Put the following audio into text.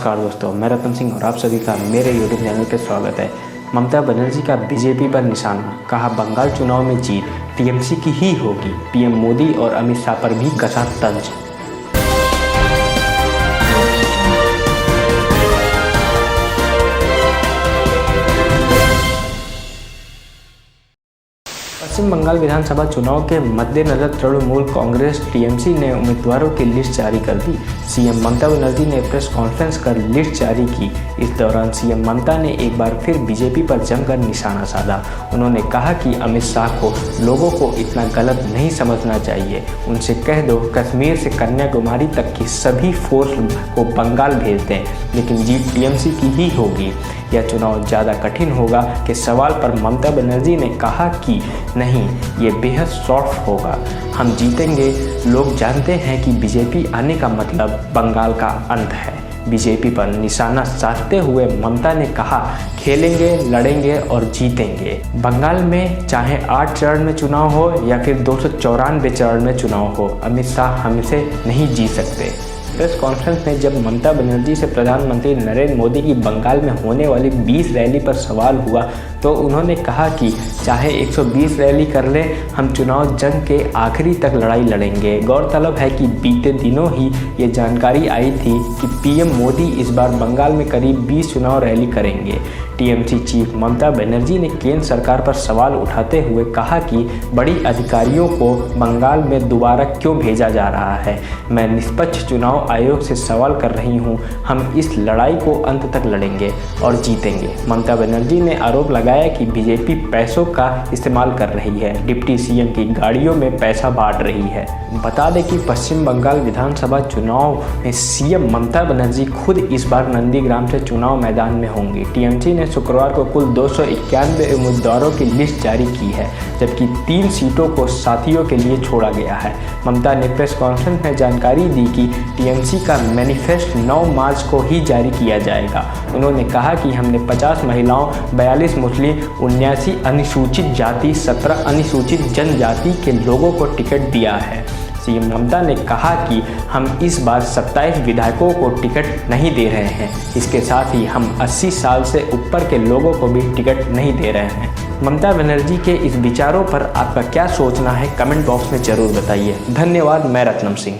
नमस्कार दोस्तों, मैं रतन सिंह और आप सभी का मेरे यूट्यूब चैनल पे स्वागत है। ममता बनर्जी का बीजेपी पर निशाना, कहा बंगाल चुनाव में जीत टीएमसी की ही होगी। पीएम मोदी और अमित शाह पर भी कसा तंज। पश्चिम बंगाल विधानसभा चुनाव के मद्देनजर तृणमूल कांग्रेस टीएमसी ने उम्मीदवारों की लिस्ट जारी कर दी। सीएम ममता बनर्जी ने प्रेस कॉन्फ्रेंस कर लिस्ट जारी की। इस दौरान सीएम ममता ने एक बार फिर बीजेपी पर जमकर निशाना साधा। उन्होंने कहा कि अमित शाह को लोगों को इतना गलत नहीं समझना चाहिए। उनसे कह दो कश्मीर से कन्याकुमारी तक की सभी फोर्स को बंगाल भेज दें, लेकिन जीत टीएमसी की ही होगी। यह चुनाव ज़्यादा कठिन होगा के सवाल पर ममता बनर्जी ने कहा कि नहीं, ये बेहद सॉफ्ट होगा, हम जीतेंगे। लोग जानते हैं कि बीजेपी आने का मतलब बंगाल का अंत है। बीजेपी पर निशाना साधते हुए ममता ने कहा, खेलेंगे, लड़ेंगे और जीतेंगे। बंगाल में चाहे 8 चरण में चुनाव हो या फिर 294 चरण में चुनाव हो, अमित शाह हमसे नहीं जीत सकते। प्रेस कॉन्फ्रेंस में जब ममता बनर्जी से प्रधानमंत्री नरेंद्र मोदी की बंगाल में होने वाली 20 रैली पर सवाल हुआ तो उन्होंने कहा कि चाहे 120 रैली कर लें, हम चुनाव जंग के आखिरी तक लड़ाई लड़ेंगे। गौरतलब है कि बीते दिनों ही ये जानकारी आई थी कि पीएम मोदी इस बार बंगाल में करीब 20 चुनाव रैली करेंगे। टीएमसी चीफ ममता बनर्जी ने केंद्र सरकार पर सवाल उठाते हुए कहा कि बड़ी अधिकारियों को बंगाल में दोबारा क्यों भेजा जा रहा है। मैं निष्पक्ष चुनाव आयोग से सवाल कर रही हूं, हम इस लड़ाई को अंत तक लड़ेंगे और जीतेंगे। ममता बनर्जी ने आरोप लगाया कि बीजेपी पैसों का इस्तेमाल कर रही है, डिप्टी सीएम की गाड़ियों में पैसा बांट रही है। बता दें कि पश्चिम बंगाल विधानसभा चुनाव में सीएम ममता बनर्जी खुद इस बार नंदीग्राम से चुनाव मैदान में होंगी। टीएमसी ने शुक्रवार को कुल 291 उम्मीदवारों की लिस्ट जारी की है, जबकि 3 सीटों को साथियों के लिए छोड़ा गया है। ममता ने प्रेस कॉन्फ्रेंस में जानकारी दी कि टीएमसी का मैनिफेस्टो 9 मार्च को ही जारी किया जाएगा। उन्होंने कहा कि हमने 50 महिलाओं, 42 मुस्लिम, 79 अनुसूचित जाति, 17 अनुसूचित जनजाति के लोगों को टिकट दिया है। सीएम ममता ने कहा कि हम इस बार 27 विधायकों को टिकट नहीं दे रहे हैं। इसके साथ ही हम 80 साल से ऊपर के लोगों को भी टिकट नहीं दे रहे हैं। ममता बनर्जी के इस विचारों पर आपका क्या सोचना है, कमेंट बॉक्स में जरूर बताइए। धन्यवाद। मैं रत्नम सिंह।